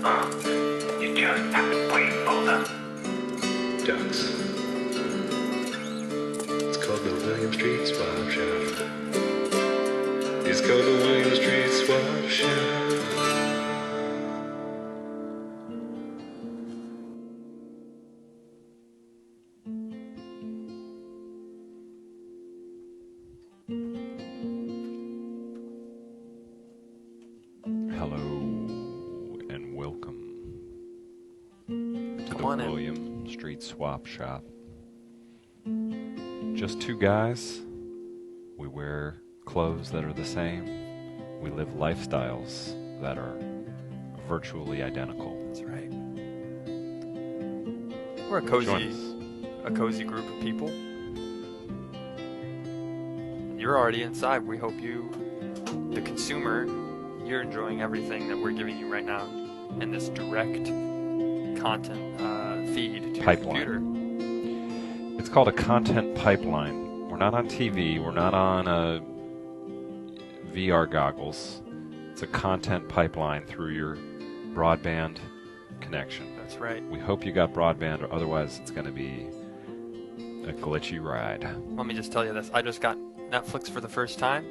You just have to blindfold them. Ducks. It's called the William Street Swap Shop. It's called the William Street Swap Shop. Hello and welcome to the William Street Swap Shop. Just two guys. We wear clothes that are the same. We live lifestyles that are virtually identical. That's right. We're a cozy group of people. You're already inside. We hope you, the consumer, you're enjoying everything that we're giving you right now in this direct content feed to Pipeline. your computer. It's called a content pipeline. We're not on TV. We're not on VR goggles. It's a content pipeline through your broadband connection. That's right. We hope you got broadband, or otherwise it's going to be a glitchy ride. Let me just tell you this. I just got Netflix for the first time,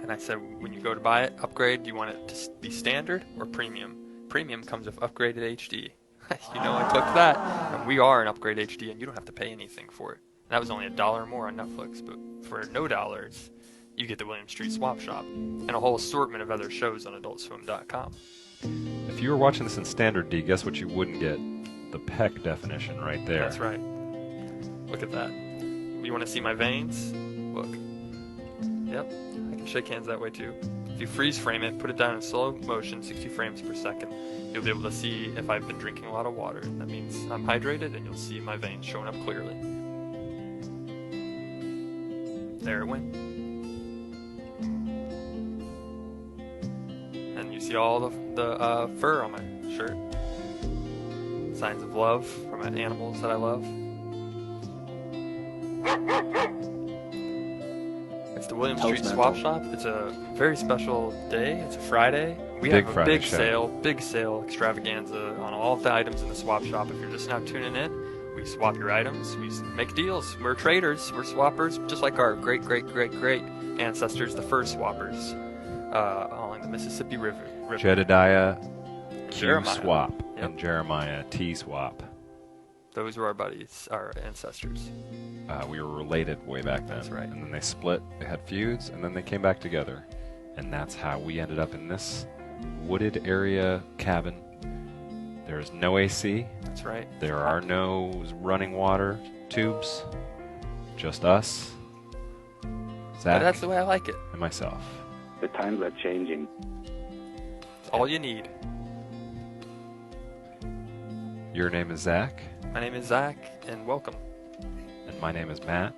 and I said, when you go to buy it, upgrade, do you want it to be standard or premium? Premium comes with upgraded HD. You know, I clicked that, and we are an upgrade HD, and you don't have to pay anything for it. That was only $1 more on Netflix, but for no dollars, you get the William Street Swap Shop and a whole assortment of other shows on AdultSwim.com. If you were watching this in standard D, guess what you wouldn't get? The PEC definition right there. That's right. Look at that. You want to see my veins? Look. Yep, I can shake hands that way too. If you freeze frame it, put it down in slow motion, 60 frames per second, you'll be able to see if I've been drinking a lot of water. That means I'm hydrated, and you'll see my veins showing up clearly. There it went. And you see all the fur on my shirt. Signs of love from animals that I love. It's the William Street Swap Shop. It's a very special day. It's a Friday. We have a big sale extravaganza on all of the items in the swap shop. If you're just now tuning in, we swap your items. We make deals. We're traders. We're swappers, just like our great ancestors, the fur swappers, along the Mississippi River. Jedediah Q Jeremiah. Swap Yep. and Jeremiah T Swap. Those were our buddies, our ancestors. We were related way back then. That's right. And then they split, they had feuds, and then they came back together. And that's how we ended up in this wooded area cabin. There's no AC. That's right. There are no running water tubes. Just us, Zach, But that's the way I like it. and myself. The times are changing. It's all you need. Your name is Zach, My name is Zach, and welcome. and my name is Matt.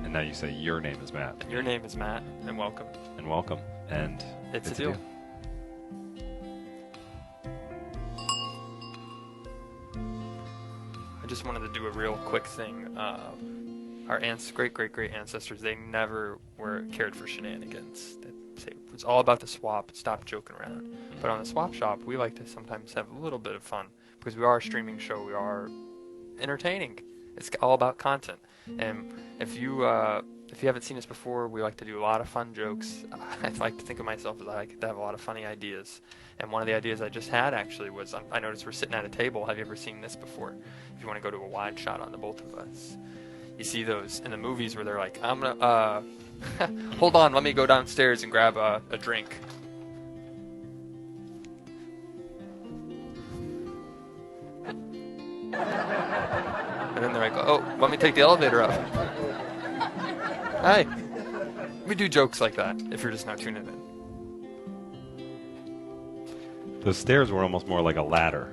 And now you say your name is Matt. Your name is Matt, and welcome. And welcome. And It's a deal. I just wanted to do a real quick thing. Our great ancestors, they never cared for shenanigans. It was all about the swap. Stop joking around. But on the swap shop, we like to sometimes have a little bit of fun because we are a streaming show. We are entertaining. It's all about content. And if you haven't seen us before, we like to do a lot of fun jokes. I like to think of myself as I like to have a lot of funny ideas. And one of the ideas I just had actually was, I noticed we're sitting at a table. Have you ever seen this before? If you want to go to a wide shot on the both of us. You see those in the movies where they're like, I'm going to, hold on, let me go downstairs and grab a drink. And then they're like, oh, let me take the elevator up. Hi. We do jokes like that, if you're just now tuning in. the stairs were almost more like a ladder.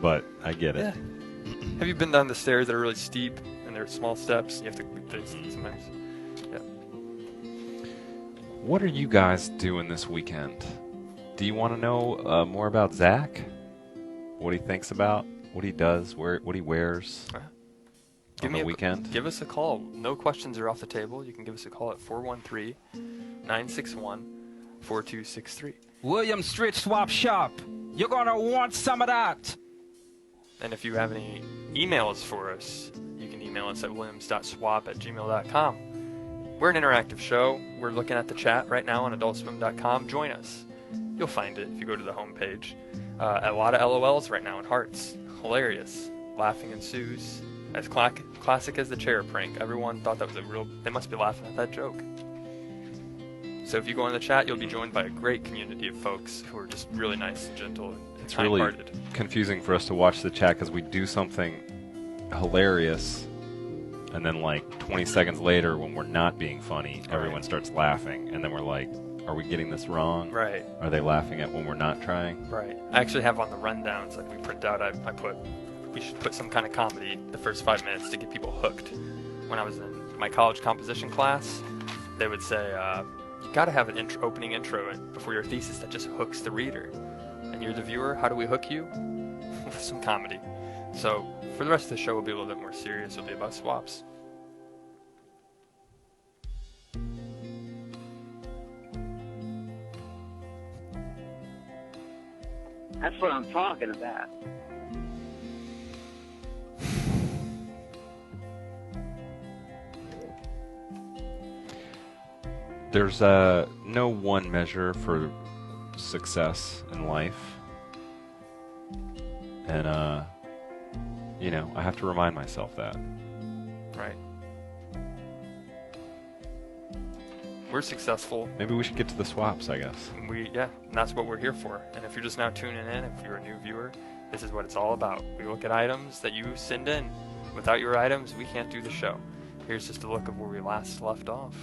But I get it. Yeah. Have you been down the stairs that are really steep and they're small steps? You have to sometimes. Yeah. What are you guys doing this weekend? Do you want to know more about Zach? What he thinks about? What he does? What he wears on the weekend? Give us a call. No questions are off the table. You can give us a call at 413-961-4263. William Street Swap Shop. You're gonna want some of that. And if you have any emails for us, you can email us at williams.swap@gmail.com. We're an interactive show. We're looking at the chat right now on adultswim.com. Join us. You'll find it if you go to the homepage. A lot of LOLs right now and hearts. Hilarious. Laughing ensues. As classic as the chair prank. Everyone thought that was they must be laughing at that joke. So if you go in the chat, you'll be joined by a great community of folks who are just really nice and gentle and It's really kind-hearted. confusing for us to watch the chat because we do something hilarious, and then like 20 seconds later, when we're not being funny, everyone starts laughing, and then we're like, are we getting this wrong? Right. Are they laughing at when we're not trying? Right. I actually have on the rundowns, like we print out, I put, we should put some kind of comedy the first 5 minutes to get people hooked. When I was in my college composition class, they would say, you gotta have an opening intro before your thesis that just hooks the reader. And you're the viewer, how do we hook you? With some comedy. So for the rest of the show, we'll be a little bit more serious. It'll be about swaps. That's what I'm talking about. There's no one measure for success in life. And, I have to remind myself that. Right. We're successful. Maybe we should get to the swaps, I guess. And that's what we're here for. And if you're just now tuning in, if you're a new viewer, this is what it's all about. We look at items that you send in. Without your items, we can't do the show. Here's just a look of where we last left off.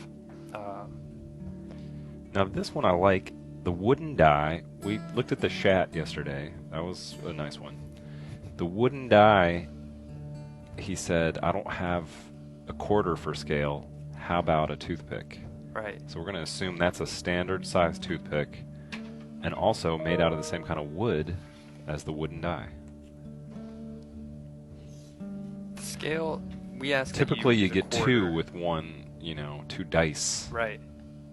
Now this one I like, the wooden die. We looked at the Shat yesterday. That was a nice one. The wooden die, he said, I don't have a quarter for scale. How about a toothpick? Right. So we're going to assume that's a standard size toothpick and also made out of the same kind of wood as the wooden die. The scale, we asked. Typically you use a get quarter. two with one, 2 dice. Right.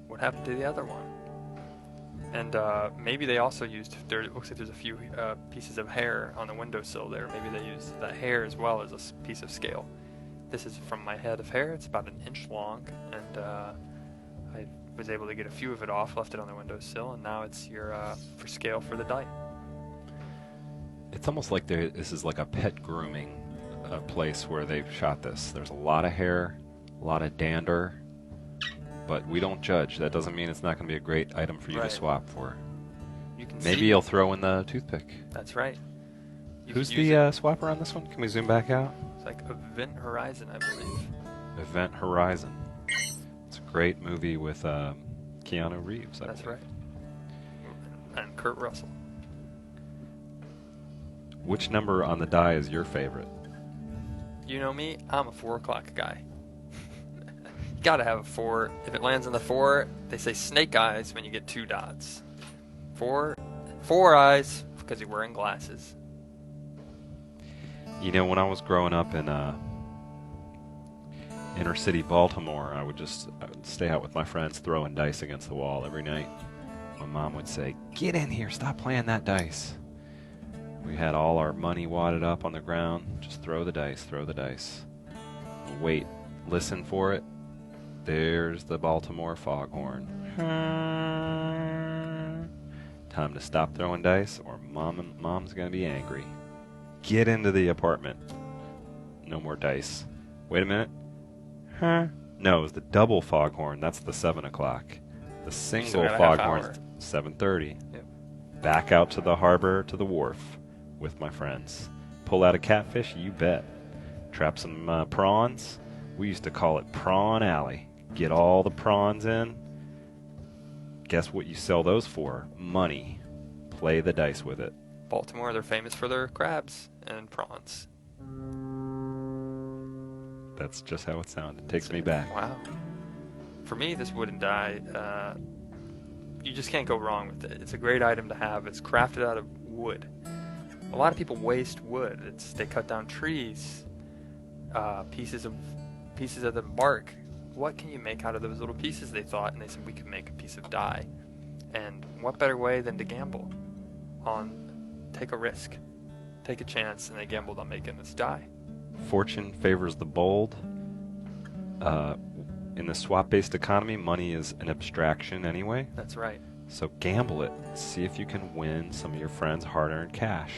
What happened to the other one? And maybe they also used. It looks like there's a few pieces of hair on the windowsill there. Maybe they used that hair as well as a piece of scale. This is from my head of hair. It's about 1 inch long, and I was able to get a few of it off, left it on the windowsill, and now it's your for scale for the die. It's almost like this is like a pet grooming place where they've shot this. There's a lot of hair, a lot of dander, but we don't judge. That doesn't mean it's not going to be a great item for you Right. to swap for. You can Maybe see. you'll throw in the toothpick. That's right. You Who's can use the it. swapper on this one? Can we zoom back out? It's like Event Horizon, I believe. Event Horizon. It's a great movie with Keanu Reeves. I That's believe. right. And Kurt Russell. Which number on the die is your favorite? You know me, I'm a 4 o'clock guy. Gotta have a 4. If it lands on the 4, they say snake eyes when you get 2 dots. 4 eyes because you're wearing glasses. When I was growing up in inner city Baltimore, I would stay out with my friends throwing dice against the wall every night. My mom would say, "Get in here, stop playing that dice." We had all our money wadded up on the ground. Just throw the dice, throw the dice. Wait, listen for it. There's the Baltimore foghorn. Time to stop throwing dice or mom's gonna be angry. Get into the apartment. No more dice. Wait a minute. No, it was the double foghorn. That's the 7 o'clock. The single got a half foghorn's hour. 7:30. Yep. Back out to the harbor, to the wharf with my friends. Pull out a catfish, you bet. Trap some prawns. We used to call it Prawn Alley. Get all the prawns in. Guess what you sell those for? Money. Play the dice with it. Baltimore, they're famous for their crabs and prawns. That's just how it sounded. It takes me back. Wow. For me, this wooden die, you just can't go wrong with it. It's a great item to have. It's crafted out of wood. A lot of people waste wood. They cut down trees, pieces of the bark. What can you make out of those little pieces? They thought, and they said we could make a piece of dye. And what better way than to gamble on take a risk, take a chance, and they gambled on making this die. Fortune favors the bold. In the swap-based economy, money is an abstraction anyway. That's right. So gamble it. See if you can win some of your friends' hard-earned cash.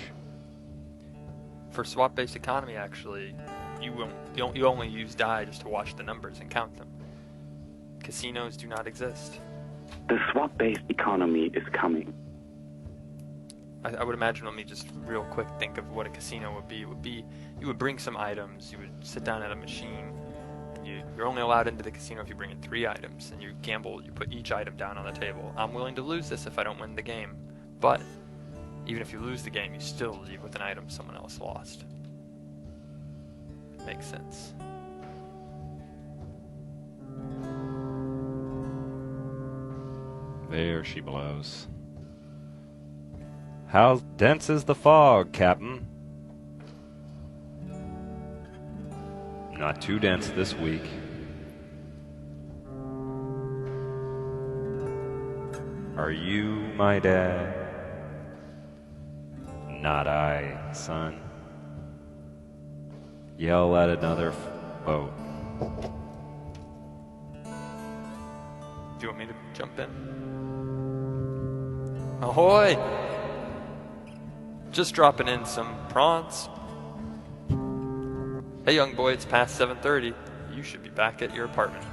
For swap-based economy, actually, you only use die just to watch the numbers and count them. Casinos do not exist. The swap-based economy is coming. I would imagine, let me just real quick think of what a casino would be. It would be, you would bring some items, you would sit down at a machine. You're only allowed into the casino if you bring in 3 items, and you gamble, you put each item down on the table. I'm willing to lose this if I don't win the game. But even if you lose the game, you still leave with an item someone else lost. Makes sense. There she blows. How dense is the fog, Captain? Not too dense this week. Are you my dad? Not I, son. Yell at another boat. Do you want me to jump in? Ahoy! Just dropping in some prawns. Hey young boy, it's past 7:30. You should be back at your apartment.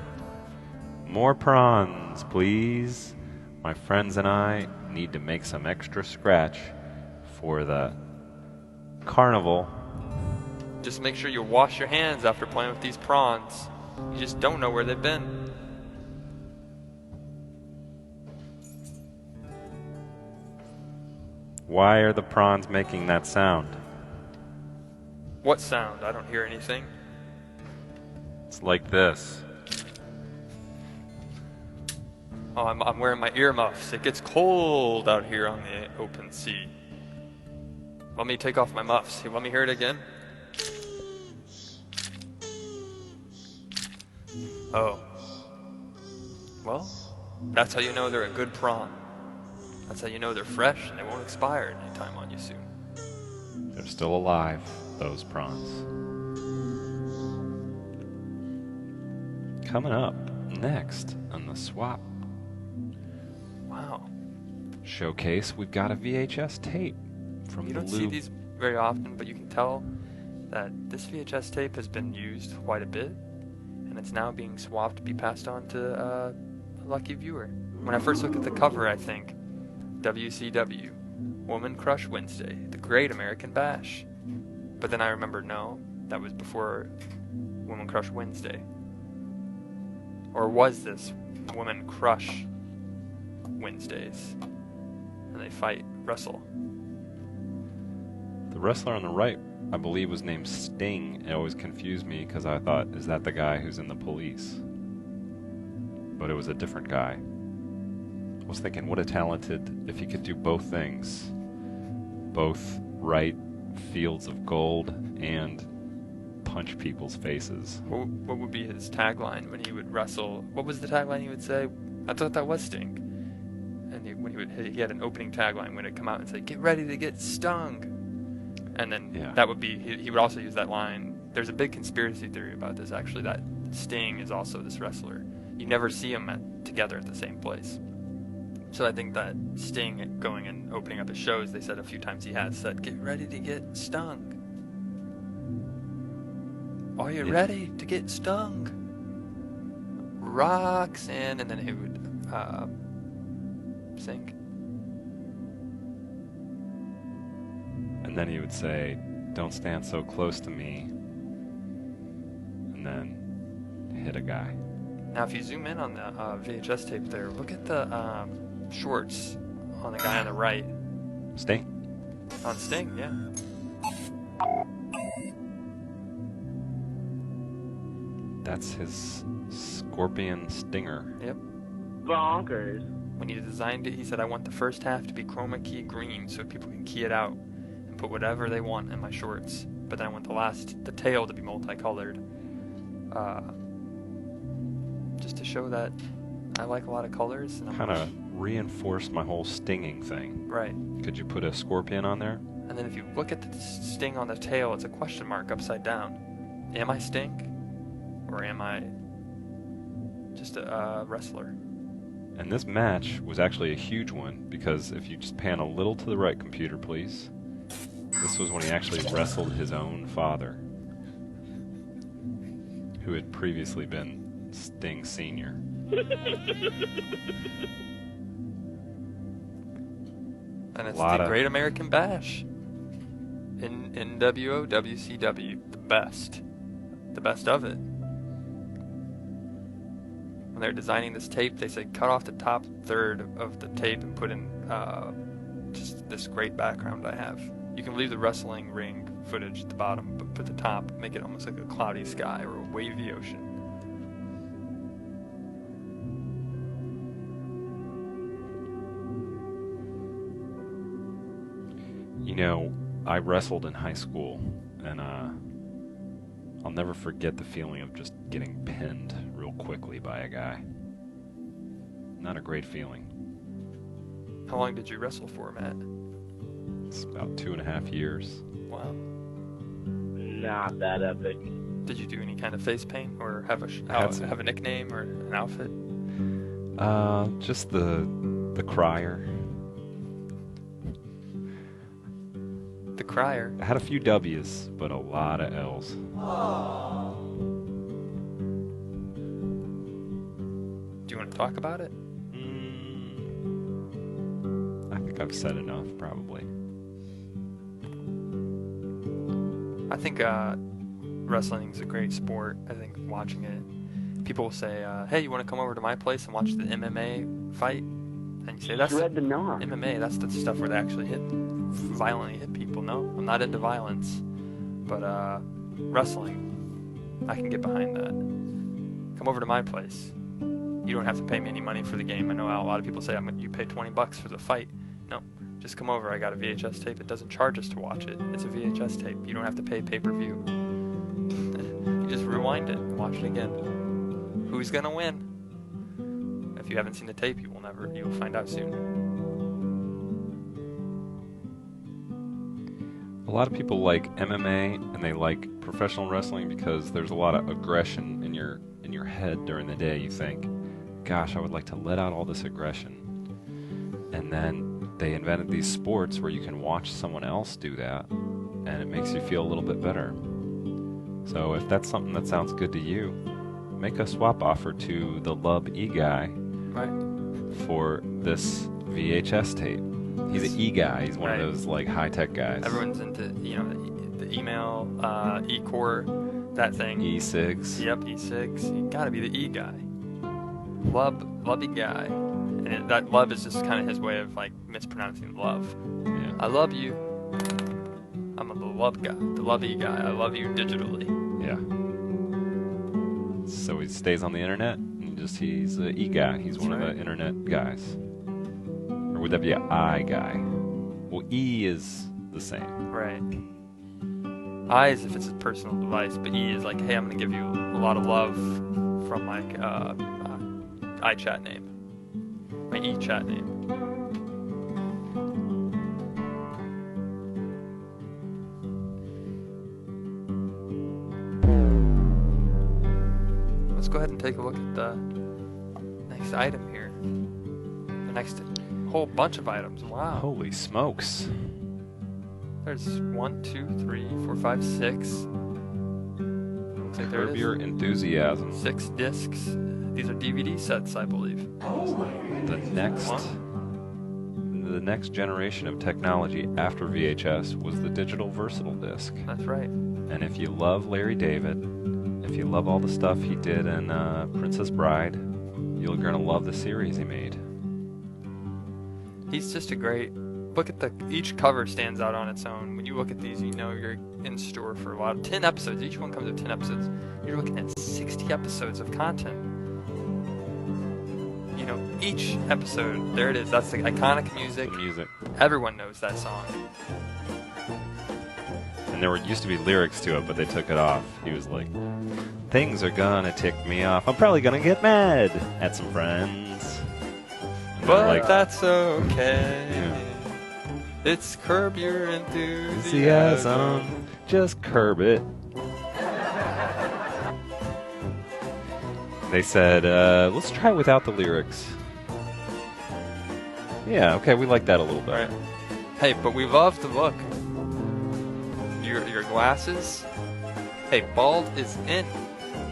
More prawns, please. My friends and I need to make some extra scratch for the carnival. Just make sure you wash your hands after playing with these prawns. You just don't know where they've been. Why are the prawns making that sound? What sound? I don't hear anything. It's like this. Oh, I'm wearing my earmuffs. It gets cold out here on the open sea. Let me take off my muffs. Let me hear it again. Oh. Well, that's how you know they're a good prawn. That's how you know they're fresh and they won't expire anytime on you soon. They're still alive, those prawns. Coming up next on the Swap Wow. Showcase, we've got a VHS tape from You the don't see loop. these very often, but you can tell that this VHS tape has been used quite a bit, and it's now being swapped to be passed on to a lucky viewer. When I first looked at the cover, I think, WCW, Woman Crush Wednesday, the Great American Bash. But then I remembered, no, that was before Woman Crush Wednesday. Or was this Woman Crush Wednesdays? And they fight, wrestle. The wrestler on the right, I believe, was named Sting. It always confused me because I thought, is that the guy who's in the Police? But it was a different guy. I was thinking, what a talented, if he could do both things. Both write fields of gold and punch people's faces. What would be his tagline when he would wrestle? What was the tagline he would say? I thought that was Sting. And he had an opening tagline when it come out and say, "Get ready to get stung." And then that would be, he would also use that line. There's a big conspiracy theory about this, actually, that Sting is also this wrestler. You never see them together at the same place. So I think that Sting going and opening up his shows, they said a few times he has said, "Get ready to get stung. Are you ready to get stung? Roxanne," and then he would sing. And then he would say, "Don't stand so close to me." And then hit a guy. Now if you zoom in on the VHS tape there, look at the shorts on the guy on the right. Sting? On Sting, yeah. That's his Scorpion Stinger. Yep. Bonkers. When he designed it, he said, "I want the first half to be chroma key green so people can key it out and put whatever they want in my shorts. But then I want the tail to be multicolored. Just to show that I like a lot of colors." Kind of reinforced my whole stinging thing. Right. Could you put a scorpion on there? And then if you look at the sting on the tail, it's a question mark upside down. Am I Sting? Or am I just a wrestler? And this match was actually a huge one, because if you just pan a little to the right, computer, please. This was when he actually wrestled his own father, who had previously been Sting Sr. And it's Lot the of- Great American Bash. In NWO, WCW. The best. The best of it. When they're designing this tape, they said cut off the top third of the tape and put in just this great background I have. You can leave the wrestling ring footage at the bottom, but put the top, make it almost like a cloudy sky or a wavy ocean. You know, I wrestled in high school, and I'll never forget the feeling of just getting pinned real quickly by a guy. Not a great feeling. How long did you wrestle for, Matt? It's about 2.5 years. Wow. Not that epic. Did you do any kind of face paint or have Had some. have a nickname or an outfit? Just the crier. The Crier. I had a few W's, but a lot of L's. Do you want to talk about it? I think I've said enough, probably. I think wrestling is a great sport. I think watching it, people will say, "Hey, you want to come over to my place and watch the MMA fight?" And you say, "That's Shred the gnaw. MMA. That's the stuff where they actually violently hit people." No, I'm not into violence, but wrestling, I can get behind that. Come over to my place. You don't have to pay me any money for the game. I know a lot of people say, you pay $20 for the fight. No, just come over. I got a VHS tape. It doesn't charge us to watch it. It's a VHS tape. You don't have to pay pay-per-view. You just rewind it and watch it again. Who's gonna win? If you haven't seen the tape, you'll find out soon. A lot of people like MMA and they like professional wrestling because there's a lot of aggression in your head during the day. You think, gosh, I would like to let out all this aggression. And then they invented these sports where you can watch someone else do that, and it makes you feel a little bit better. So if that's something that sounds good to you, make a swap offer to the Lub E guy Right. for this VHS tape. He's an E guy. He's one Right. of those like high-tech guys. Everyone's into, the email, e-core, that thing. E6. Yep, E6. You gotta be the E guy. Lubby guy. And that love is just kind of his way of like mispronouncing love. Yeah. I love you. I'm the love guy, the lovey guy. I love you digitally. Yeah. So he stays on the internet. And he's an E guy. He's one of the internet guys. Or would that be an I guy? Well, E is the same. Right. I is if it's a personal device, but E is like, hey, I'm gonna give you a lot of love from like iChat name, my eChat name. Let's go ahead and take a look at the next item here. The next whole bunch of items. Wow. Holy smokes. There's 1, 2, 3, 4, 5, 6. Looks like there Curb it your is. enthusiasm. 6 discs. These are DVD sets, I believe. The next generation of technology after VHS was the digital versatile disc. That's right. And if you love Larry David, if you love all the stuff he did in Princess Bride, you're gonna love the series he made. He's just a great. Look at each cover stands out on its own. When you look at these, you know you're in store for a lot of 10 episodes. Each one comes with 10 episodes. You're looking at 60 episodes of content. Each episode, there it is. That's the iconic music. The music. Everyone knows that song. And there used to be lyrics to it, but they took it off. He was like, things are gonna tick me off. I'm probably gonna get mad at some friends. And But they're like, that's okay. Yeah. It's Curb Your Enthusiasm. Enthusiasm. Just curb it. They said, let's try it without the lyrics. Yeah, okay, we like that a little bit. Right. Hey, but we love the look. Your glasses. Hey, bald is in,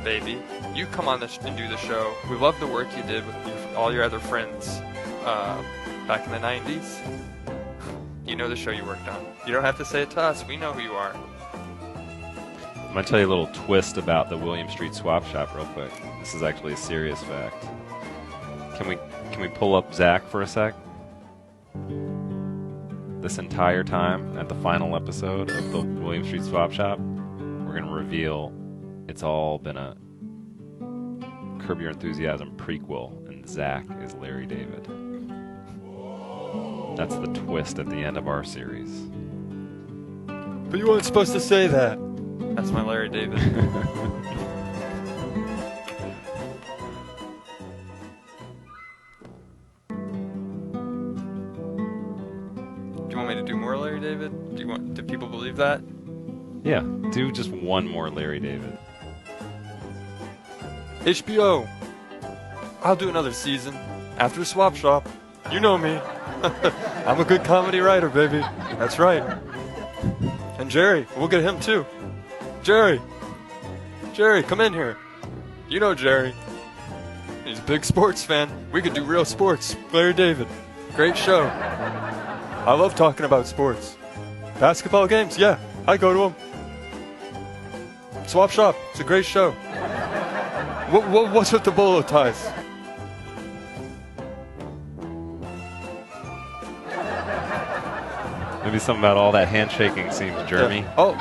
baby. You come on and do the show. We love the work you did with all your other friends back in the 90s. You know the show you worked on. You don't have to say it to us. We know who you are. I'm going to tell you a little twist about the William Street Swap Shop real quick. This is actually a serious fact. Can we pull up Zach for a sec? This entire time, at the final episode of the William Street Swap Shop, we're going to reveal it's all been a Curb Your Enthusiasm prequel, and Zach is Larry David. That's the twist at the end of our series. But you weren't supposed to say that. That's my Larry David. Do you want me to do more Larry David? Do people believe that? Yeah, do just one more Larry David. HBO. I'll do another season after Swap Shop. You know me. I'm a good comedy writer, baby. That's right. And Jerry, we'll get him too. Jerry, come in here. You know Jerry. He's a big sports fan. We could do real sports. Larry David. Great show. I love talking about sports. Basketball games, yeah, I go to them. Swap Shop, it's a great show. What's with the bolo ties? Maybe something about all that handshaking seems germy. Yeah. Oh.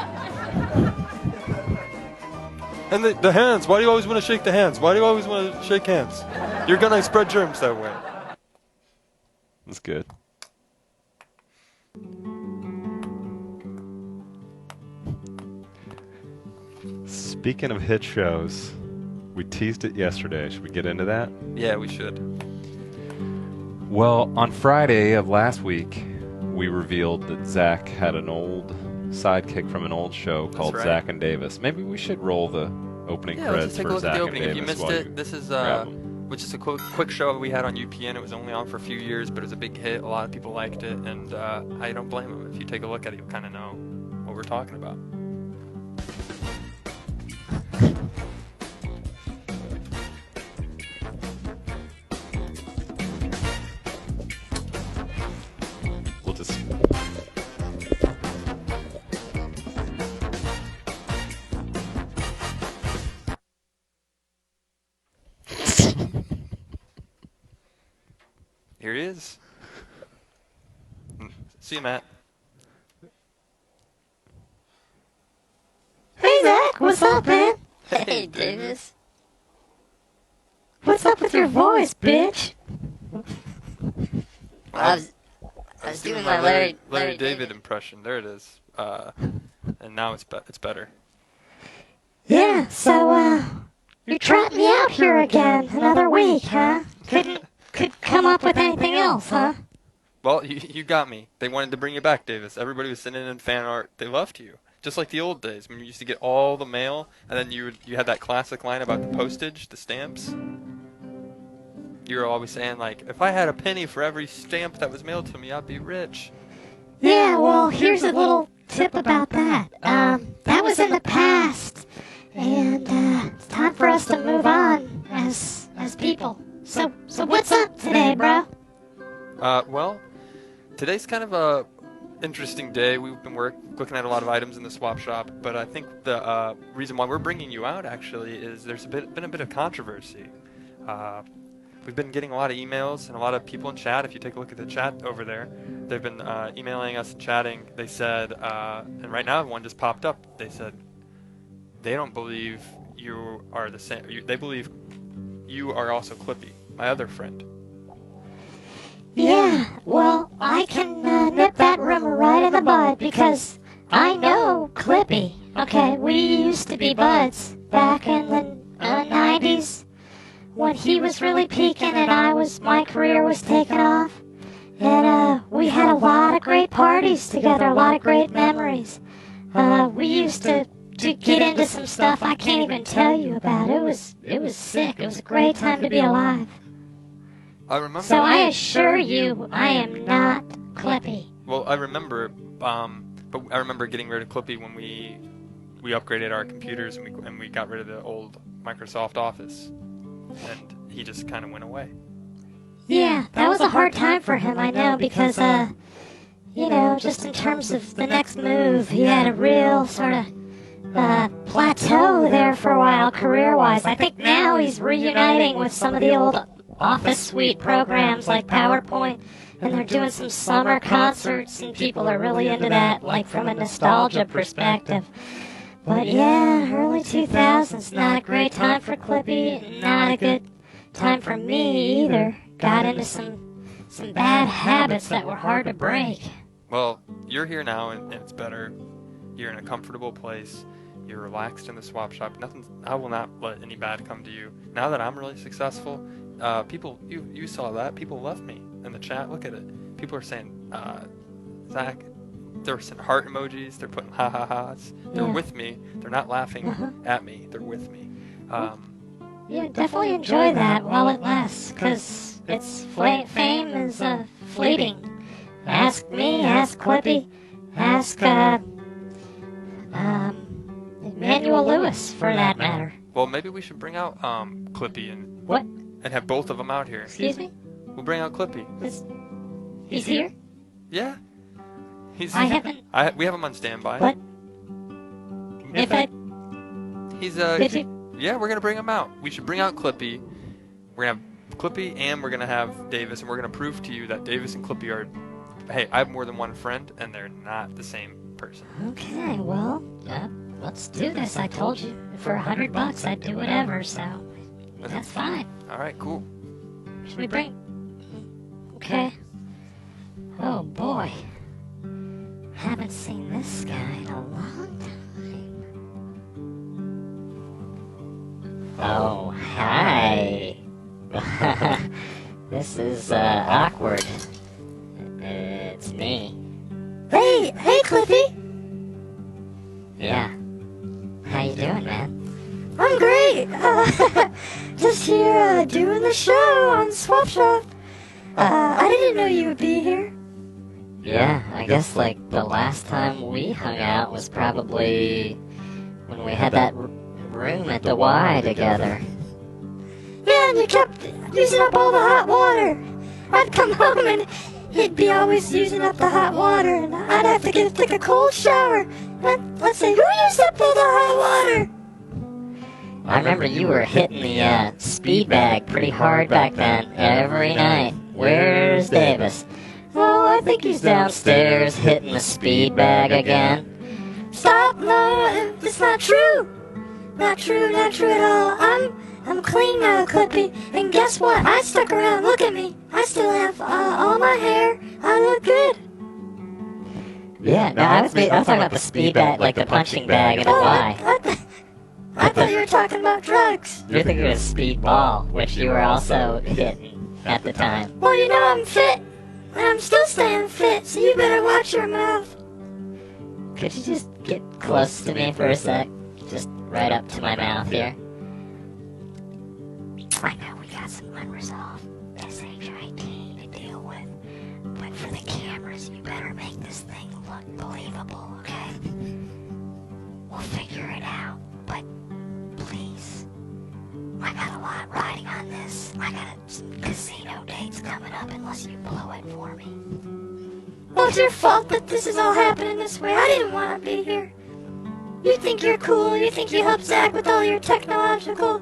And the hands. Why do you always want to shake the hands? Why do you always want to shake hands? You're going to spread germs that way. That's good. Speaking of hit shows, we teased it yesterday. Should we get into that? Yeah, we should. Well, on Friday of last week, we revealed that Zach had an old sidekick from an old show called right. Zach and Davis. Maybe we should roll the opening Yeah, let's credits just take a for look Zach at the and opening. Davis. If you missed while it, you this is grab 'em. which is a quick show we had on UPN. It was only on for a few years, but it was a big hit. A lot of people liked it, and I don't blame them. If you take a look at it, you'll kind of know what we're talking about. We'll just... Here he is. See you, Matt. Hey Zach, what's up, man? Hey, Davis. What's up with your voice, bitch? I was doing my Larry David impression. There it is. And now it's better. Yeah, so you trotting me out here again, another week, huh? Could come up with anything else, huh? Well, you got me. They wanted to bring you back, Davis. Everybody was sending in fan art. They loved you. Just like the old days when you used to get all the mail, and then you had that classic line about the postage, the stamps. You were always saying, like, if I had a penny for every stamp that was mailed to me, I'd be rich. Yeah, well, here's a little tip about that. That was in the past, and it's time for us to move on as people. So what's up today, bro? Well, today's kind of a interesting day. We've been looking at a lot of items in the swap shop, but I think the reason why we're bringing you out actually is there's been a bit of controversy. We've been getting a lot of emails and a lot of people in chat. If you take a look at the chat over there, they've been emailing us and chatting. They said, and right now one just popped up. They said they don't believe you are the same. They believe you are also Clippy, my other friend. Yeah, well, I can nip that rumor right in the bud because I know Clippy. Okay, we used to be buds back in the 90s when he was really peaking and my career was taking off. And we had a lot of great parties together, a lot of great memories. We used to get into some stuff I can't even tell you about. It was sick. It was a great time to be alive. I remember. So I assure you, I am not Clippy. Well, I remember, but I remember getting rid of Clippy when we upgraded our computers and we got rid of the old Microsoft Office, and he just kind of went away. Yeah, that was a hard time for him, I know, because, just in terms of the next move, he had a real sort of plateau there for a while, career-wise. I think now he's reuniting with some of the old Office Suite programs like PowerPoint, and they're doing some summer concerts, and people are really into that, like from a nostalgia perspective. But yeah, early 2000s, not a great time for Clippy, not a good time for me either. Got into some bad habits that were hard to break. Well, you're here now, and it's better. You're in a comfortable place. You're relaxed in the swap shop. I will not let any bad come to you. Now that I'm really successful, people, you saw that. People love me in the chat. Look at it. People are saying, Zach, they're sending heart emojis. They're putting ha-ha-has. They're with me. They're not laughing at me. They're with me. Yeah, definitely enjoy that while it lasts, because fame is fleeting. Ask me, ask Clippy, ask Emmanuel Lewis, for that matter. Well, maybe we should bring out Clippy and What? and have both of them out here. Excuse me? We'll bring out Clippy. He's here? Yeah. We have him on standby. What? If I... He's Did you... Yeah, we're gonna bring him out. We should bring out Clippy. We're gonna have Clippy and we're gonna have Davis, and we're gonna prove to you that Davis and Clippy are. Hey, I have more than one friend, and they're not the same person. Okay, well, let's do this. I told you, for $100 I'd do whatever, so that's fine. All right, cool. Should we bring... Okay. Oh, boy. Haven't seen this guy in a long time. Oh, hi. This is, awkward. It's me. Hey, Clippy! Yeah. How you doing, man? I'm great! Just here, doing the show on Swap Shop. I didn't know you would be here. Yeah, I guess, like, the last time we hung out was probably when we had that room at the Y together. Yeah, and you kept using up all the hot water. I'd come home and he'd be always using up the hot water, and I'd have to take a cold shower. Let's say, who used up all the hot water? I remember you were hitting the speed bag pretty hard back then, every night. Where's Davis? Oh, I think he's downstairs hitting the speed bag again. Stop, no, it's not true. Not true at all. I'm clean now, Clippy. And guess what? I stuck around. Look at me. I still have all my hair. I look good. Yeah, no, I was talking about the speed bag, like the punching bag and the Y. I thought you were talking about drugs. You're thinking of speedball, which you were also hitting at the time. Well, you know I'm fit. And I'm still staying fit, so you better watch your mouth. Could you just get close to me for a sec? Just right up to my mouth here. I know we got some unresolved SHIT to deal with, but for the cameras, you better make this thing look believable, okay? We'll figure it out, but please, I got a lot riding on this. I got some casino dates coming up unless you blow it for me. Well, it's your fault that this is all happening this way. I didn't want to be here. You think you're cool, you think you help Zach with all your technological...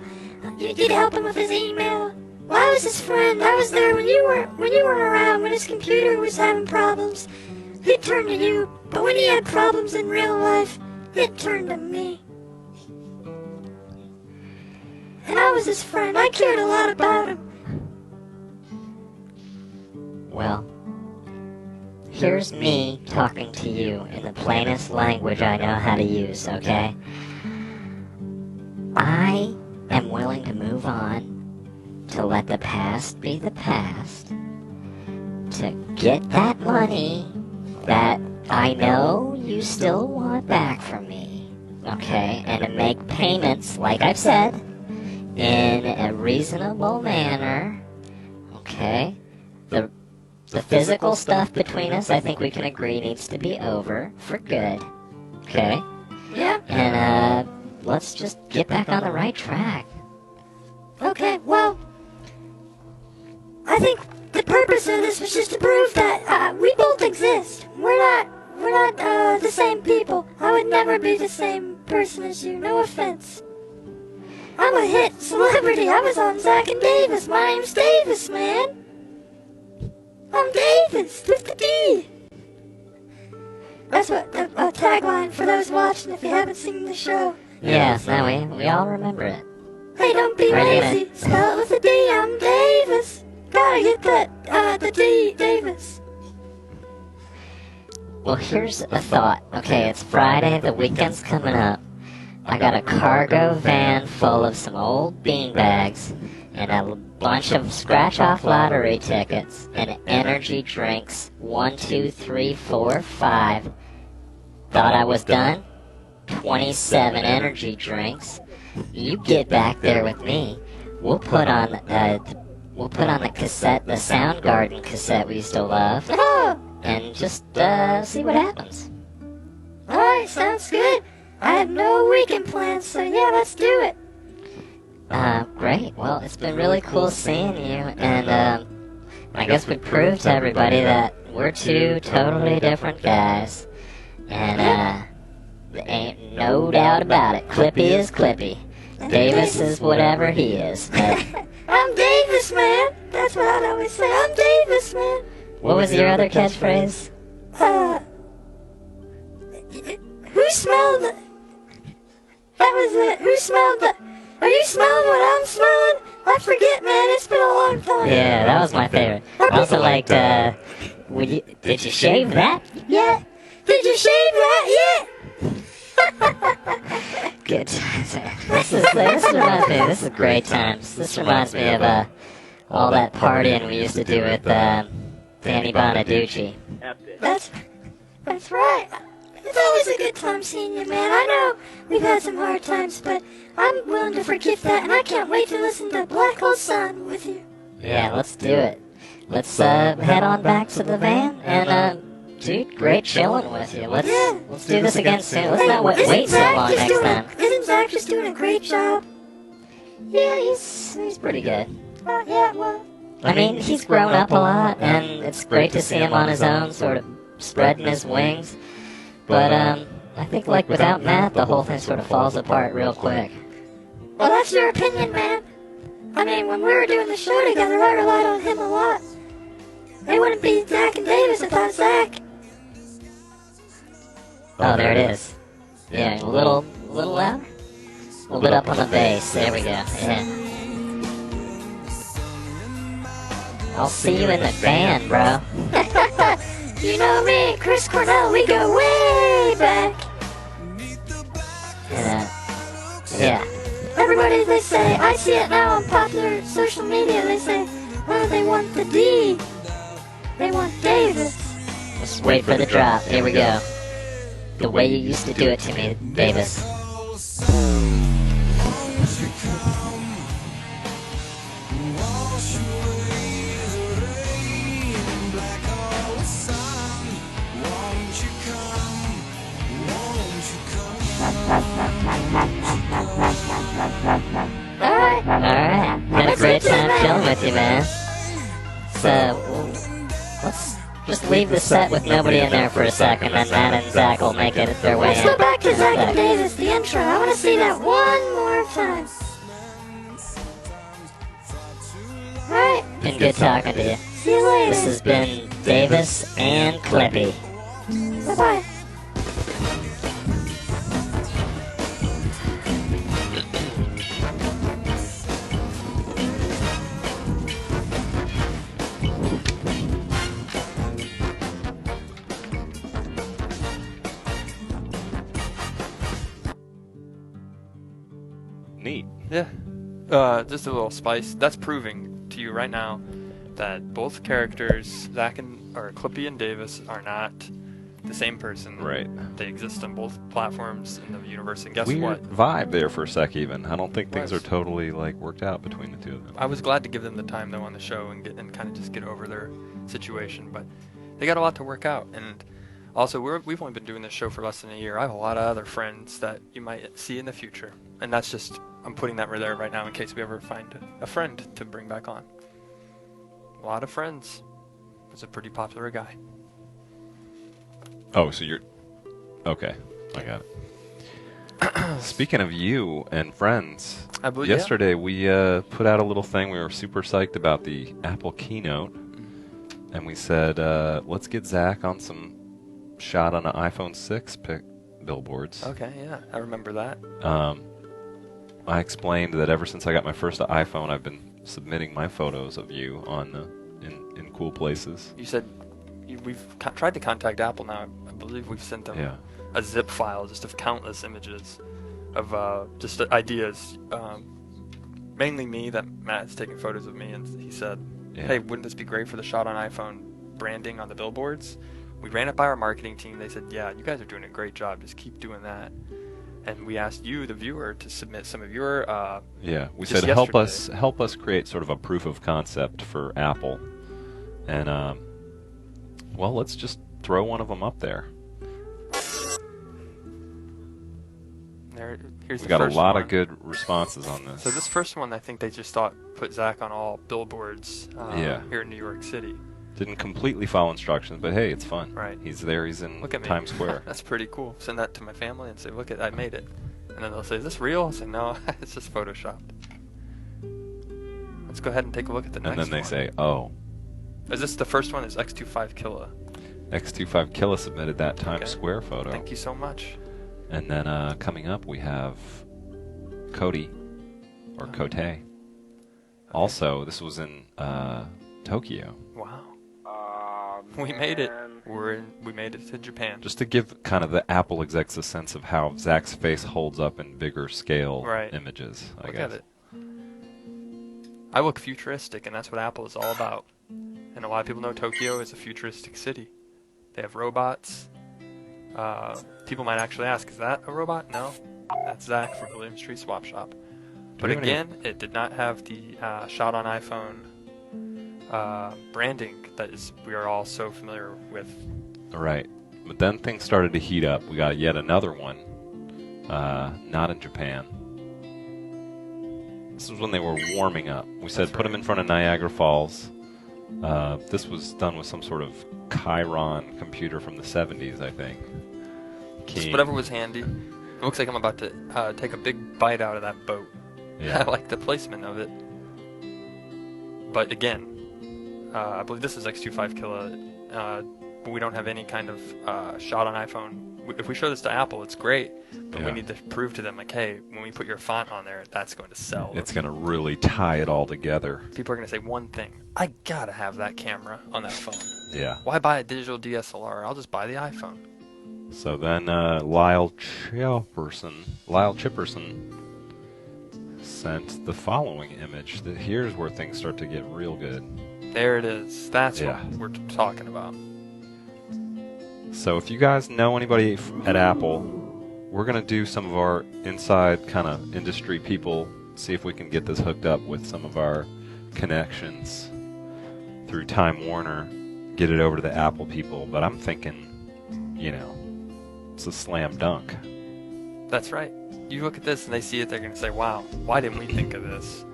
You'd help him with his email. Well, I was his friend. I was there when you weren't around, when his computer was having problems. He'd turn to you, but when he had problems in real life, he'd turn to me. And I was his friend. I cared a lot about him. Well, here's me talking to you in the plainest language I know how to use, okay? I am willing to move on, to let the past be the past, to get that money that I know you still want back from me, okay? And to make payments, like I've said, in a reasonable manner, okay? The physical stuff between us, I think we can agree, needs to be over for good, okay? Yeah. And, let's just get back on the right track. Okay, well, I think the purpose of this was just to prove that we both exist. We're not the same people. I would never be the same person as you. No offense. I'm a hit celebrity. I was on Zach and Davis. My name's Davis, man. I'm Davis with the D. That's what the tagline for those watching if you haven't seen the show. Yes, now we all remember it. Hey, don't be Right, lazy. Spell it with a D. I'm Davis. Gotta get that, the D, Davis. Well, here's a thought. Okay, it's Friday, the weekend's coming up. I got a cargo van full of some old beanbags and a bunch of scratch-off lottery tickets and energy drinks. 1, 2, 3, 4, 5. Thought I was done? 27 energy drinks. You get back there with me. We'll put on the cassette, the Soundgarden cassette we used to love, and just see what happens. Alright, sounds good. I have no weekend plans, so yeah, let's do it. Great. Well, it's been really cool seeing you, and I guess we proved to everybody that we're two totally different guys, and there ain't no doubt about it. Clippy is Clippy. Davis is whatever he is. I'm Davis, man. That's what I'd always say. I'm Davis, man. What was your other catchphrase? Who smelled the... That was it. Who smelled the... Are you smelling what I'm smelling? I forget, man. It's been a long time. Yeah, that was my favorite. I also liked, did you shave that? Yeah. Did you shave that yet? Good times. This is great times. This reminds me of, all that partying we used to do with, Danny Bonaducci. That's right. It's always a good time seeing you, man. I know we've had some hard times, but I'm willing to forgive that, and I can't wait to listen to Black Hole Sun with you. Yeah, let's do it. Let's, head on back to the van, and, dude, great chilling with you. Let's do this again soon. Let's not wait so long next time. Isn't Zach just doing a great job? Yeah, he's pretty good. Yeah, well... I mean, he's grown up a lot, and it's great to see him on his own, sort of spreading his wings. But, I think, like, without Matt, the whole thing sort of falls apart real quick. Well, that's your opinion, man. I mean, when we were doing the show together, I relied on him a lot. It wouldn't be Zach and Davis without Zach. Oh, there it is. Yeah, a little louder. A little bit up on the bass. There we go. Yeah. I'll see you in the van, bro. You know me and Chris Cornell, we go way back. Yeah. Everybody, they say, I see it now on popular social media, they say, oh, they want the D. They want Davis. Just wait for the drop. Here we go. The way you used to do it to me, Davis. Alright. Had a great time chilling with you, man. So, let's just leave the set with nobody in there for a second, and Matt and Zach will make it their way Let's in. go back to Zach and Davis, the intro. I want to see that one more time. Alright. Been good talking to you. See you later. This has been Davis and Clippy. Bye-bye. Neat. Yeah. Just a little spice. That's proving to you right now that both characters, Clippy and Davis, are not the same person. Right. They exist on both platforms in the universe, and guess Weird what? vibe there for a sec even. I don't think things are Was. totally like worked out between the two of them. I was glad to give them the time though on the show and kind of just get over their situation, but they got a lot to work out. And also, we've only been doing this show for less than a year. I have a lot of other friends that you might see in the future, and that's just, I'm putting that there right now in case we ever find a friend to bring back on. A lot of friends. He's a pretty popular guy. Oh, so you're... Okay, I got it. Speaking of you and friends, I believe yesterday we put out a little thing. We were super psyched about the Apple keynote, and we said, let's get Zach on some shot on an iPhone 6 billboards. Okay, yeah, I remember that. I explained that ever since I got my first iPhone, I've been submitting my photos of you on in cool places. You said we've tried to contact Apple now. I believe we've sent them a zip file just of countless images of just ideas. Mainly me, that Matt's taking photos of me, and he said, hey, wouldn't this be great for the shot on iPhone branding on the billboards? We ran it by our marketing team. They said, yeah, you guys are doing a great job. Just keep doing that. And we asked you, the viewer, to submit some of your we said help us create sort of a proof of concept for Apple. And well, let's just throw one of them up there. Here's we the got a first lot one. of good responses on this. So this first one, I think they just thought put Zach on all billboards here in New York City. Didn't completely follow instructions, but hey, it's fun. Right. He's there. He's in Look at me. Times Square. That's pretty cool. Send that to my family and say, look, I made it. And then they'll say, is this real? I say, no, it's just photoshopped. Let's go ahead and take a look at the next one. And then they say, oh. Is this the first one? Is X25 Killa? X25 Killa submitted that Times Square photo. Thank you so much. And then coming up, we have Cody, or Kote. Okay. Also, this was in Tokyo. Wow. We made it. We made it to Japan. Just to give kind of the Apple execs a sense of how Zach's face holds up in bigger scale images, I guess. Look at it. I look futuristic, and that's what Apple is all about. And a lot of people know Tokyo is a futuristic city. They have robots. People might actually ask, is that a robot? No. That's Zach from William Street Swap Shop. But again, it did not have the shot on iPhone branding that we are all so familiar with. Right. But then things started to heat up. We got yet another one. Not in Japan. This was when they were warming up. We said put them in front of Niagara Falls. This was done with some sort of Chiron computer from the 70s, I think. Just whatever was handy. It looks like I'm about to take a big bite out of that boat. Yeah. I like the placement of it. But again, I believe this is X25 Killa, but we don't have any kind of shot on iPhone. If we show this to Apple, it's great, but we need to prove to them, like, hey, when we put your font on there, that's going to sell. It's going to really tie it all together. People are going to say one thing: I gotta have that camera on that phone. Yeah. Why buy a digital DSLR? I'll just buy the iPhone. So then Lyle Chipperson sent the following image. Here's where things start to get real good. There it is. That's what we're talking about. So if you guys know anybody at Apple, we're going to do some of our inside kind of industry people, see if we can get this hooked up with some of our connections through Time Warner, get it over to the Apple people. But I'm thinking, it's a slam dunk. That's right. You look at this and they see it, they're going to say, wow, why didn't we think of this?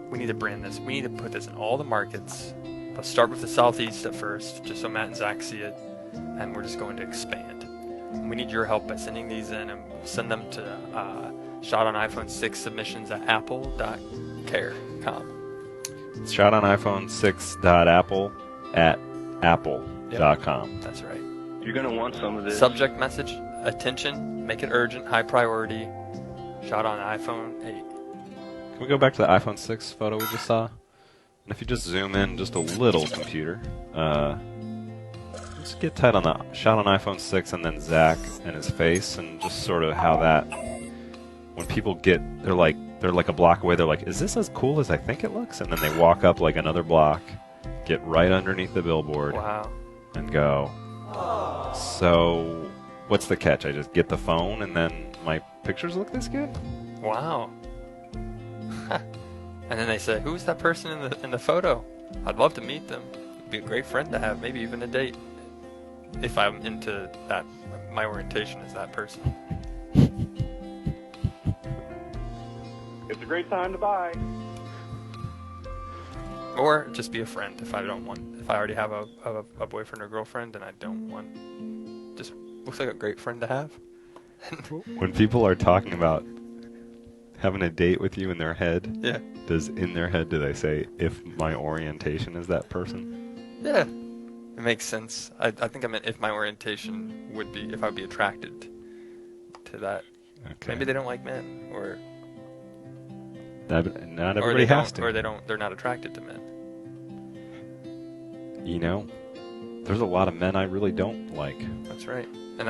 We need to brand this. We need to put this in all the markets. Let's start with the Southeast at first, just so Matt and Zach see it, and we're just going to expand. And we need your help by sending these in, and we'll send them to Shot on iPhone 6 submissions at apple.com. It's shot on iPhone 6.apple at apple.com. Yep. That's right. You're going to want some of this. Subject message, attention, make it urgent, high priority, shot on iPhone 8. Can we go back to the iPhone 6 photo we just saw? And if you just zoom in just a little, computer, let's get tight on the shot on iPhone 6 and then Zach and his face, and just sort of how that, when people they're like a block away, they're like, is this as cool as I think it looks? And then they walk up like another block, get right underneath the billboard, Wow. and go. So, what's the catch? I just get the phone and then my pictures look this good? Wow. And then they say, "Who's that person in the photo? I'd love to meet them. It'd be a great friend to have, maybe even a date. If I'm into that, my orientation is that person." It's a great time to buy. Or just be a friend if I already have a boyfriend or girlfriend and I don't want, just looks like a great friend to have. When people are talking about having a date with you in their head, Yeah. do they say, if my orientation is that person? Yeah. It makes sense. I think I meant if my orientation would be, if I would be attracted to that. Okay. Maybe they don't like men, or Not or everybody they has don't, to. or they're not attracted to men. You know, there's a lot of men I really don't like. That's right. And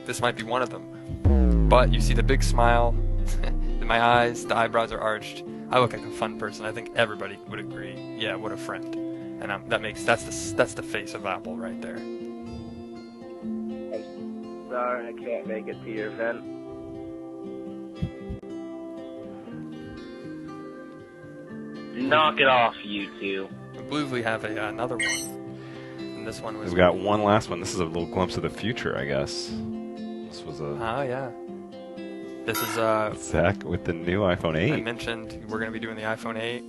this might be one of them. But you see the big smile, in my eyes, the eyebrows are arched. I look like a fun person. I think everybody would agree. Yeah, what a friend. And that's the face of Apple right there. I'm sorry I can't make it to your event. Knock it off, you two. I believe we have another one. And this one was. We've got one last one. This is a little glimpse of the future, I guess. This was a Oh, yeah. This is Zach with the new iPhone I 8. mentioned we're going to be doing the iPhone 8.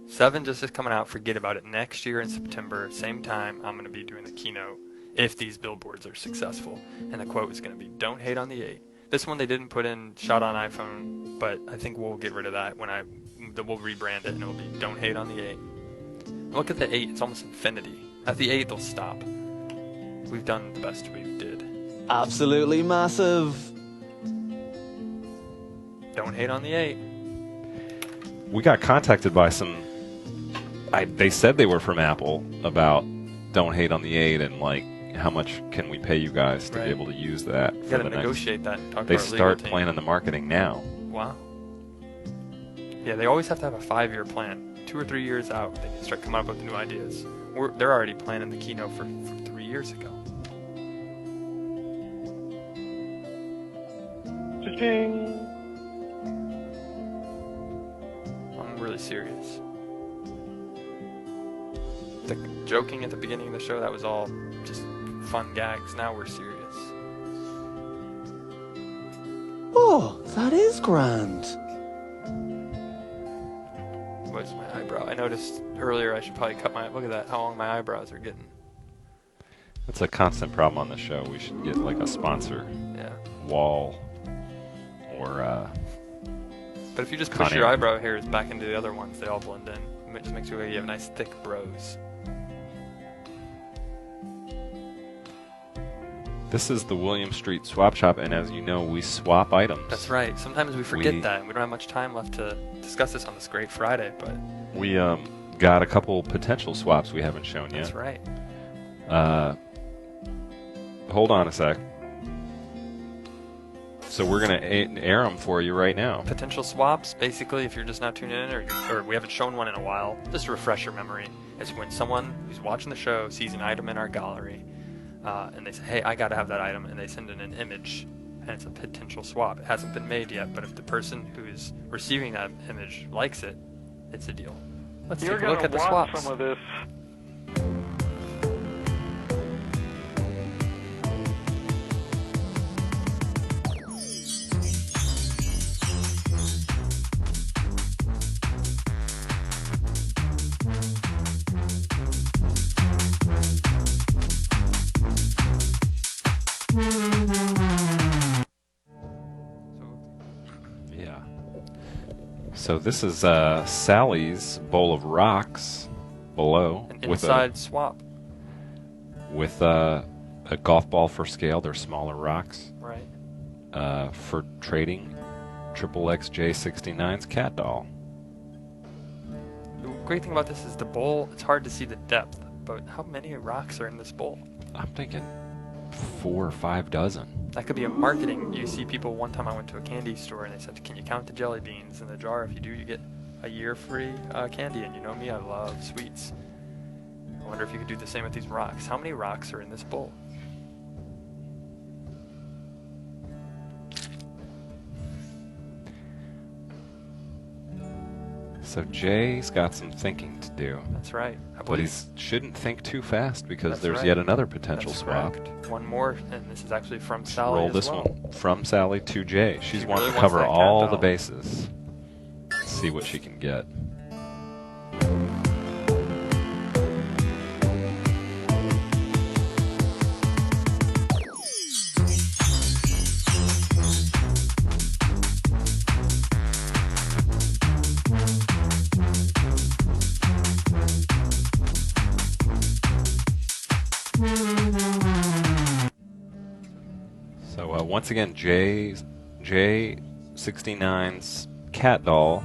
7 just is coming out. Forget about it. Next year in September, same time, I'm going to be doing the keynote if these billboards are successful. And the quote is going to be, "Don't hate on the 8." This one they didn't put in shot on iPhone, but I think we'll get rid of that when we'll rebrand it and it'll be, "Don't hate on the 8." Look at the 8. It's almost infinity. At the 8, they'll stop. We've done the best we did. Absolutely massive. Don't hate on the 8. We got contacted by some. They said they were from Apple about don't hate on the 8 and like how much can we pay you guys to Right. be able to use that You for gotta the next. negotiate that and talk They to our legal start team. planning the marketing now. Wow. Yeah, they always have to have a 5-year plan. 2 or 3 years out, they can start coming up with new ideas. They're already planning the keynote for 3 years ago. Cha-ching! I'm really serious. The joking at the beginning of the show, that was all just fun gags. Now we're serious. Oh, that is grand. What's my eyebrow? I noticed earlier I should probably cut my... Look at that, how long my eyebrows are getting. That's a constant problem on the show. We should get like a sponsor Yeah. wall or But if you just Con push your Air. eyebrow hairs back into the other ones, they all blend in. It just makes sure you have nice thick brows. this is the William Street Swap Shop, and as you know, we swap items. That's right. Sometimes we forget We- that, and we don't have much time left to discuss this on this great Friday, but We got a couple potential swaps we haven't shown yet. that's right. Hold on a sec. So we're gonna air them for you right now. Potential swaps, basically, if you're just now tuning in, or we haven't shown one in a while, just to refresh your memory, is when someone who's watching the show sees an item in our gallery, and they say, "Hey, I gotta have that item," and they send in an image, and it's a potential swap. It hasn't been made yet, but if the person who is receiving that image likes it, it's a deal. Let's You're take a look gonna at the want swaps. some of this. Yeah. So this is Sally's bowl of rocks below An with inside swap, a golf ball for scale. They're smaller rocks. right? For trading, Triple XJ69's cat doll. The great thing about this is the bowl, it's hard to see the depth, but how many rocks are in this bowl? I'm thinking 4 or 5 dozen. That could be a marketing. You see people, one time I went to a candy store and they said, "Can you count the jelly beans in the jar? If you do, you get a year free candy." And you know me, I love sweets. wonder if you could do the same with these rocks. How many rocks are in this bowl? So Jay's got some thinking to do. That's right. I But believe he shouldn't think too fast because That's there's right. yet another potential that's swap. correct. One more, and this is actually from Sally Roll as this well. one from Sally to Jay. She's She wanting really to wants cover that cat all the doll. bases. See what she can get. So once again, J69's cat doll.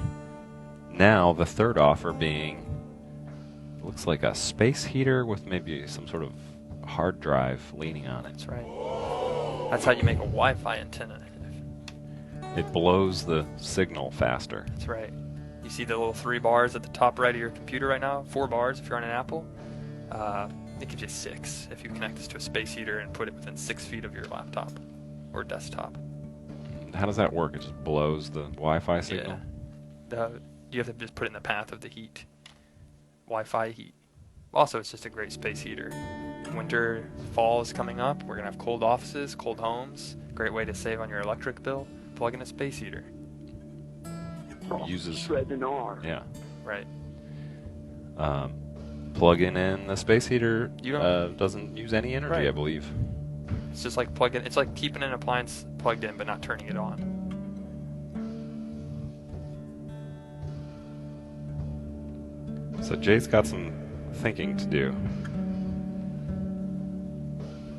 Now the third offer being, looks like a space heater with maybe some sort of hard drive leaning on it. That's right. That's how you make a Wi-Fi antenna. It blows the signal faster. That's right. You see the little 3 bars at the top right of your computer right now? 4 bars if you're on an Apple. It gives you 6 if you connect this to a space heater and put it within 6 feet of your laptop or desktop. How does that work? It just blows the Wi-Fi signal? Yeah. You have to just put it in the path of the heat. Wi-Fi heat. Also, it's just a great space heater. Winter, fall is coming up. We're going to have cold offices, cold homes. Great way to save on your electric bill. Plug in a space heater. Uses Shred an R. yeah. Right. Plugging in the space heater You don't- doesn't use any energy, Right. I believe. It's just like plugging. It's like keeping an appliance plugged in but not turning it on. So Jay's got some thinking to do.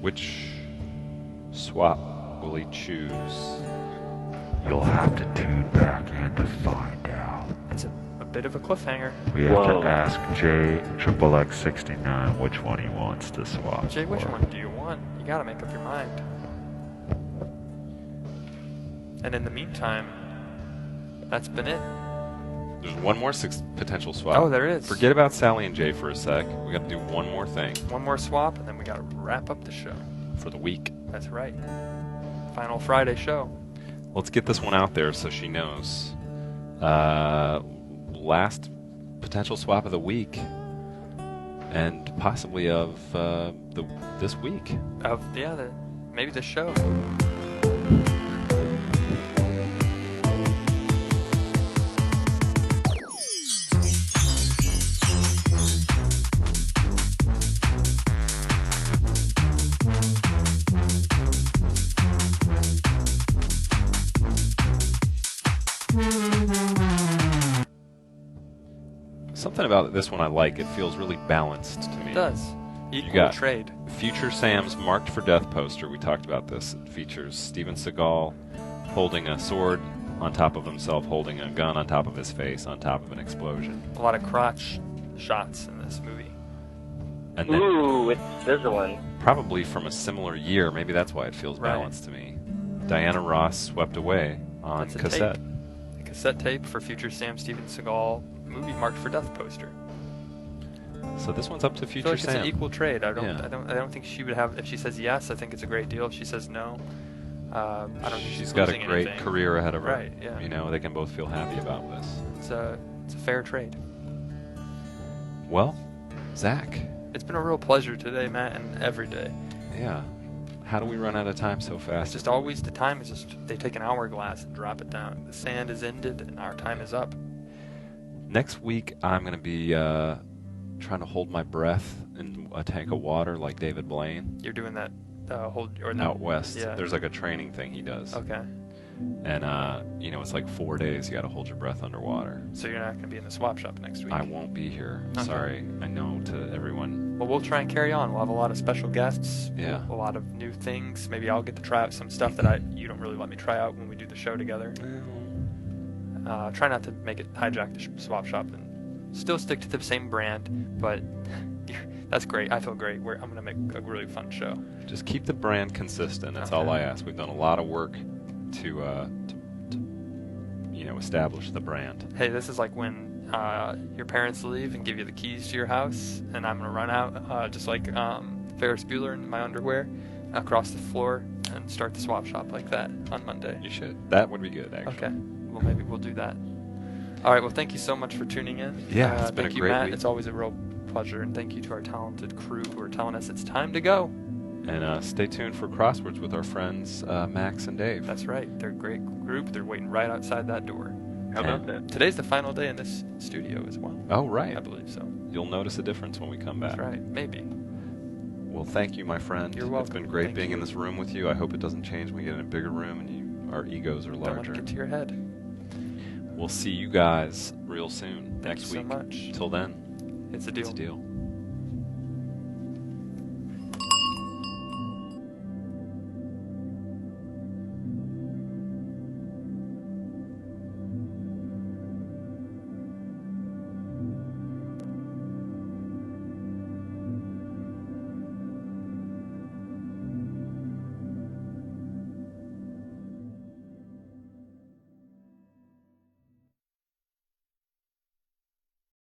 Which swap will he choose? You'll have to tune back in to find out. It's a bit of a cliffhanger. We have Whoa. to ask JXXX69 which one he wants to swap. Jay, which for. one do you want? You gotta make up your mind. And in the meantime, that's been it. There's one more potential swap. Oh, there is. Forget about Sally and Jay for a sec. We got to do one more thing One more swap, and then we gotta wrap up the show. for the week. That's right. Final Friday show. Let's get this one out there so she knows. Last potential swap of the week, and possibly of this week. Maybe the show. Something about this one I like. It feels really balanced to me. It does. Equal got- trade. Future Sam's Marked for Death poster. We talked about this. It features Steven Seagal holding a sword on top of himself, holding a gun on top of his face, on top of an explosion. A lot of crotch shots in this movie. And then Ooh, it's sizzling. probably from a similar year. Maybe that's why it feels Right. balanced to me. Diana Ross Swept Away on That's a cassette. tape. A cassette tape for future Sam Steven Seagal movie Marked for Death poster. So this one's up to I feel Future like it's Sam. an equal trade. I Yeah. don't think she would have. If she says yes, I think it's a great deal. If she says no, I don't think She's got a losing great anything. career ahead of her. Right, yeah. You know, they can both feel happy about this. It's a fair trade. Well, Zach, It's been a real pleasure today, Matt, and every day. yeah. How do we run out of time so It's fast? just always the time is just they take an hourglass and drop it down. The sand is ended and our time is up. Next week, I'm going to be trying to hold my breath in a tank of water like David Blaine You're doing that hold or out west. Yeah. There's like a training thing he does. Okay. And, it's like 4 days you got to hold your breath underwater. So you're not going to be in the swap shop next week. I won't be here. Okay. Sorry. I know to everyone. Well, we'll try and carry on. We'll have a lot of special guests. Yeah. A lot of new things. Maybe I'll get to try out some stuff that you don't really let me try out when we do the show together. Try not to make it hijack the swap shop and still stick to the same brand, but that's great. I feel great. I'm going to make a really fun show. Just keep the brand consistent. That's Okay. all I ask. We've done a lot of work to establish the brand. Hey, this is like when your parents leave and give you the keys to your house, and I'm gonna run out just like Ferris Bueller in my underwear across the floor and start the swap shop like that on Monday. You should. That would be good, actually. Okay. Well, maybe we'll do that. All right. Well, thank you so much for tuning in. Yeah, it's been thank a you, great Matt. week. It's always a real pleasure, and thank you to our talented crew who are telling us it's time to go. And stay tuned for Crosswords with our friends Max and Dave. That's right. They're a great group. They're waiting right outside that door. How about that? Today's the final day in this studio as well. Oh, right. I believe so. You'll notice a difference when we come back. That's right. Maybe. Well, thank you, my friend. You're welcome. It's been great Thank being you. in this room with you. I hope it doesn't change when we get in a bigger room and our egos are Don't let larger. it get to your head. We'll see you guys real soon Thank next you week. so much. Till then, It's a deal. it's a deal.